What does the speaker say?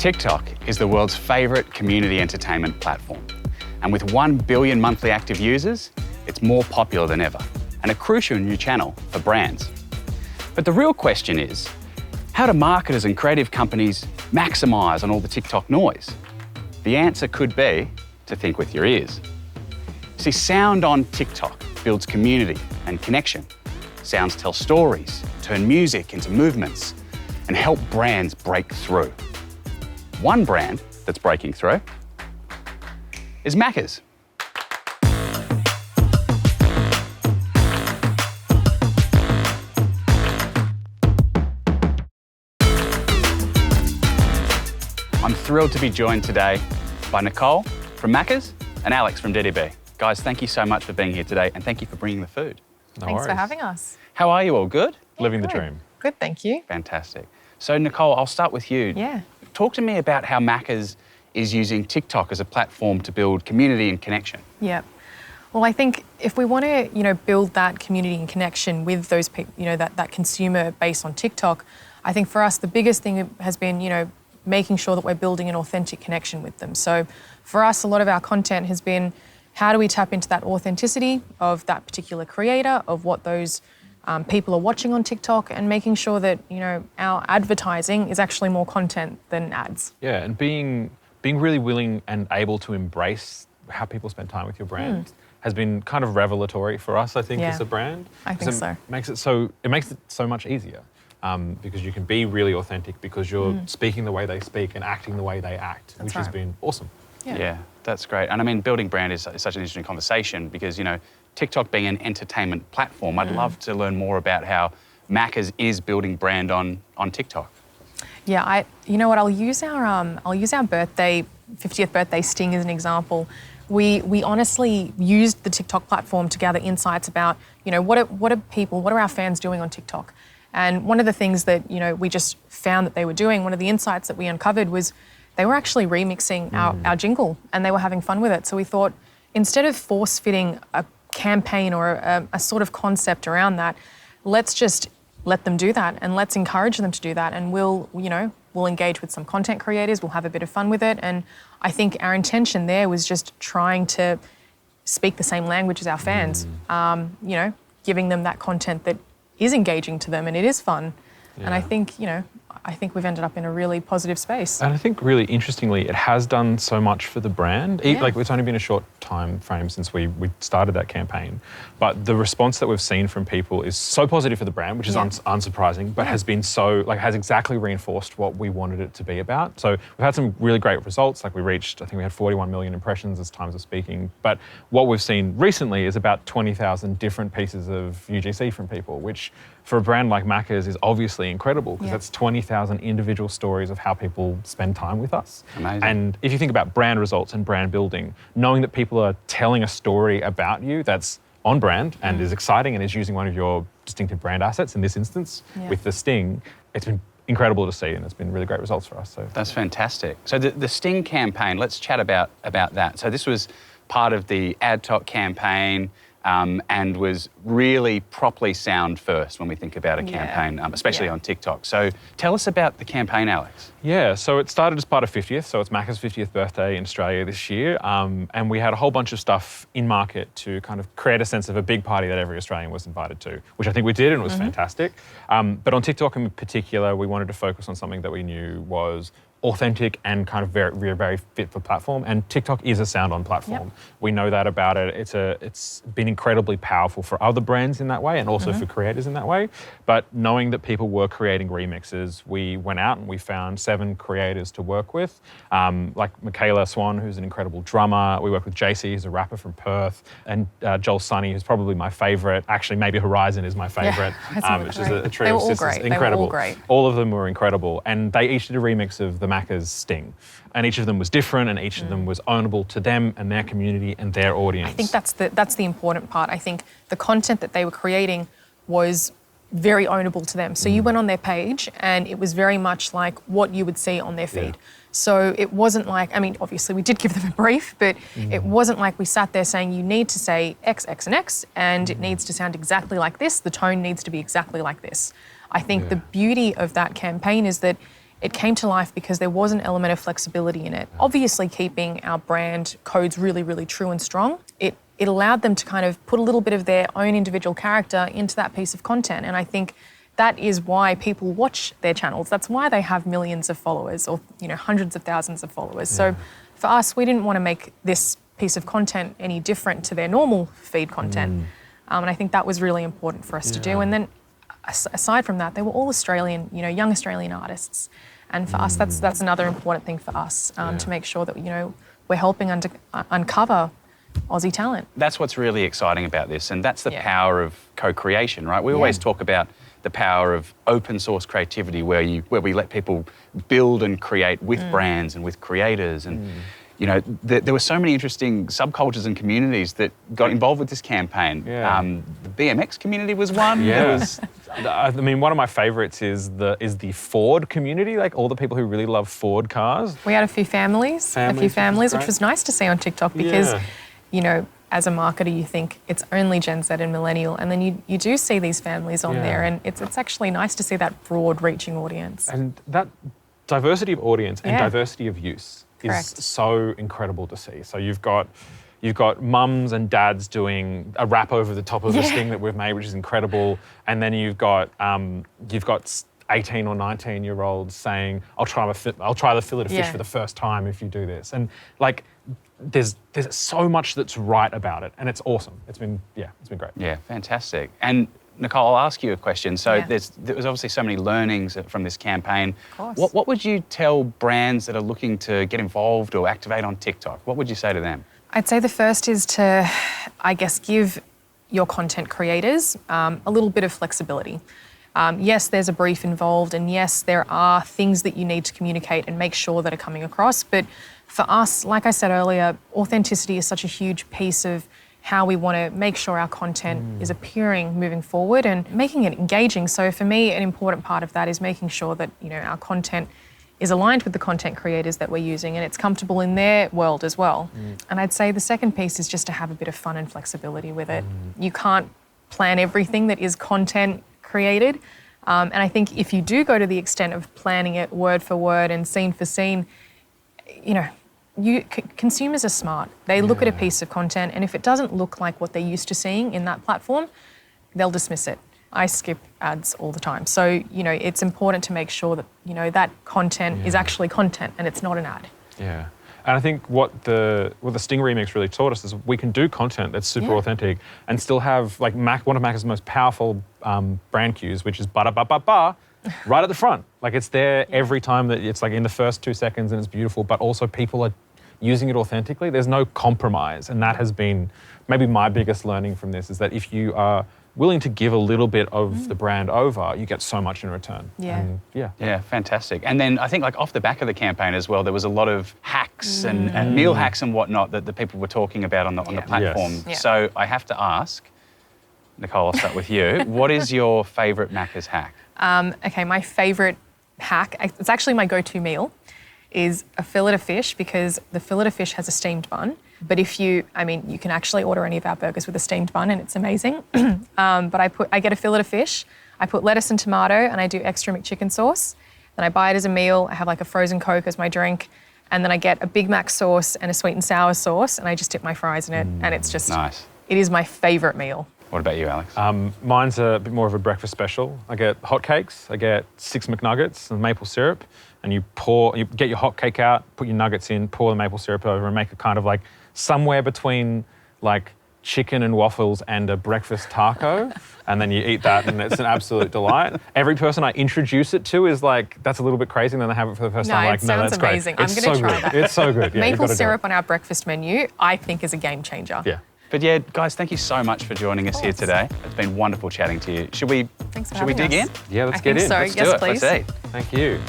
TikTok is the world's favourite community entertainment platform. And with 1 billion monthly active users, it's more popular than ever and a crucial new channel for brands. But the real question is, how do marketers and creative companies maximise on all the TikTok noise? The answer could be to think with your ears. See, sound on TikTok builds community and connection. Sounds tell stories, turn music into movements, and help brands break through. One brand that's breaking through is Macca's. I'm thrilled to be joined today by Nicole from Macca's and Alex from DDB. Guys, thank you so much for being here today and thank you for bringing the food. Thanks for having us. How are you all? Good? Living the dream. Good, thank you. Fantastic. So Nicole, I'll start with you. Yeah. Talk to me about how Macca's is using TikTok as a platform to build community and connection. Yeah. Well, I think if we want to, build that community and connection with those people, that consumer base on TikTok, I think for us the biggest thing has been, making sure that we're building an authentic connection with them. So for us, a lot of our content has been how do we tap into that authenticity of that particular creator, of what those people are watching on TikTok, and making sure that, our advertising is actually more content than ads. Yeah, and being really willing and able to embrace how people spend time with your brand has been kind of revelatory for us, I think, as a brand. I think so. Makes it so much easier because you can be really authentic because you're speaking the way they speak and acting the way they act, which has been awesome. Yeah, that's great. And I mean, building brand is such an interesting conversation because, TikTok being an entertainment platform, I'd love to learn more about how Macca's is building brand on TikTok. Yeah, I'll use our birthday, 50th birthday sting as an example. We honestly used the TikTok platform to gather insights about, what are our fans doing on TikTok? And one of the things that, we just found that they were doing, one of the insights that we uncovered was they were actually remixing our jingle and they were having fun with it. So we thought, instead of force-fitting a campaign or a sort of concept around that, let's just let them do that and let's encourage them to do that. And we'll engage with some content creators, we'll have a bit of fun with it. And I think our intention there was just trying to speak the same language as our fans, giving them that content that is engaging to them and it is fun. Yeah. And I think we've ended up in a really positive space. And I think really interestingly, it has done so much for the brand. Like it's only been a short time frame since we started that campaign, but the response that we've seen from people is so positive for the brand, which is unsurprising, but has been has exactly reinforced what we wanted it to be about. So we've had some really great results. Like I think we had 41 million impressions as times of speaking. But what we've seen recently is about 20,000 different pieces of UGC from people, which for a brand like Macca's is obviously incredible because that's 20,000 individual stories of how people spend time with us. Amazing. And if you think about brand results and brand building, knowing that people are telling a story about you that's on brand and is exciting and is using one of your distinctive brand assets, in this instance with the Sting, it's been incredible to see and it's been really great results for us. So that's fantastic. So the Sting campaign, let's chat about that. So this was part of the AdTalk campaign, and was really properly sound first when we think about a campaign, especially on TikTok. So tell us about the campaign, Alex. Yeah, so it started as part of 50th, so it's Macca's 50th birthday in Australia this year, and we had a whole bunch of stuff in market to kind of create a sense of a big party that every Australian was invited to, which I think we did and it was fantastic. But on TikTok in particular, we wanted to focus on something that we knew was authentic and kind of very, very, very fit for platform. And TikTok is a sound on platform. We know that about it. It's been incredibly powerful for other brands in that way and also for creators in that way. But knowing that people were creating remixes, we went out and we found 7 creators to work with, like Michaela Swan, who's an incredible drummer. We work with JC, who's a rapper from Perth, and Joel Sunny, who's probably my favourite. Actually, maybe Horizon is my favourite, which is a trio of sisters. Incredible. They were all great. All of them were incredible. And they each did a remix of the Macca's Sting. And each of them was different and each of them was ownable to them and their community and their audience. I think that's the important part. I think the content that they were creating was very ownable to them. So you went on their page and it was very much like what you would see on their feed. So it wasn't like, obviously we did give them a brief, but it wasn't like we sat there saying you need to say X, X and X and it needs to sound exactly like this. The tone needs to be exactly like this. I think the beauty of that campaign is that it came to life because there was an element of flexibility in it. Obviously keeping our brand codes really, really true and strong. It allowed them to kind of put a little bit of their own individual character into that piece of content. And I think that is why people watch their channels. That's why they have millions of followers or hundreds of thousands of followers. So for us, we didn't want to make this piece of content any different to their normal feed content. And I think that was really important for us to do. And then aside from that, they were all Australian, young Australian artists. And for us, that's another important thing for us, to make sure that, we're helping uncover Aussie talent. That's what's really exciting about this, and that's the power of co-creation, right? We always talk about the power of open source creativity where we let people build and create with brands and with creators. And there were so many interesting subcultures and communities that got involved with this campaign. The BMX community was one. I mean, one of my favourites is the Ford community, like all the people who really love Ford cars. We had a few families, which was nice to see on TikTok because, as a marketer, you think it's only Gen Z and Millennial, and then you do see these families on there, and it's actually nice to see that broad-reaching audience. And that diversity of audience and diversity of use Correct. is so incredible to see. So you've got mums and dads doing a rap over the top of this thing that we've made, which is incredible, and then you've got 18 or 19-year-olds saying, "I'll try the fillet of fish for the first time if you do this," and like. There's so much that's right about it, and it's awesome. It's been great. Yeah, fantastic. And Nicole, I'll ask you a question. So there was obviously so many learnings from this campaign. Of course. What would you tell brands that are looking to get involved or activate on TikTok? What would you say to them? I'd say the first is to, give your content creators a little bit of flexibility. Yes, there's a brief involved, and yes, there are things that you need to communicate and make sure that are coming across. But for us, like I said earlier, authenticity is such a huge piece of how we want to make sure our content is appearing moving forward and making it engaging. So for me, an important part of that is making sure that our content is aligned with the content creators that we're using and it's comfortable in their world as well. And I'd say the second piece is just to have a bit of fun and flexibility with it. You can't plan everything that is content created. And I think if you do go to the extent of planning it word for word and scene for scene, consumers are smart. They look at a piece of content, and if it doesn't look like what they're used to seeing in that platform, they'll dismiss it. I skip ads all the time. So, it's important to make sure that, that content is actually content and it's not an ad. Yeah. And I think what the Sting remix really taught us is we can do content that's super authentic and still have like one of Macca's most powerful brand cues, which is ba-da-ba-ba-ba, right at the front. Like it's there every time that it's like in the first 2 seconds and it's beautiful, but also people are using it authentically. There's no compromise. And that has been maybe my biggest learning from this is that if you are willing to give a little bit of the brand over, you get so much in return. And fantastic. And then I think like off the back of the campaign as well, there was a lot of hacks and meal hacks and whatnot that the people were talking about on the platform. Yes. So I have to ask, Nicole, I'll start with you. What is your favourite Macca's hack? Okay, my favourite hack, it's actually my go-to meal, is a fillet of fish because the fillet of fish has a steamed bun. But you can actually order any of our burgers with a steamed bun and it's amazing. But I get a fillet of fish, I put lettuce and tomato and I do extra McChicken sauce. Then I buy it as a meal, I have like a frozen Coke as my drink, and then I get a Big Mac sauce and a sweet and sour sauce and I just dip my fries in it and it's just, nice. It is my favourite meal. What about you, Alex? Mine's a bit more of a breakfast special. I get hotcakes, I get 6 McNuggets and maple syrup, and you get your hot cake out, put your nuggets in, pour the maple syrup over and make it kind of like somewhere between like chicken and waffles and a breakfast taco, and then you eat that and it's an absolute delight. Every person I introduce it to is like, that's a little bit crazy, and then they have it for the first time, like, no, that's amazing. Great. I'm going to try that. It's so good. Yeah, maple syrup on our breakfast menu, I think is a game changer. Yeah. But yeah, guys, thank you so much for joining us here today. It's been wonderful chatting to you. Should we dig in? Yeah, let's I get think in. so. Let's Yes, do it. please. Let's eat. Thank you.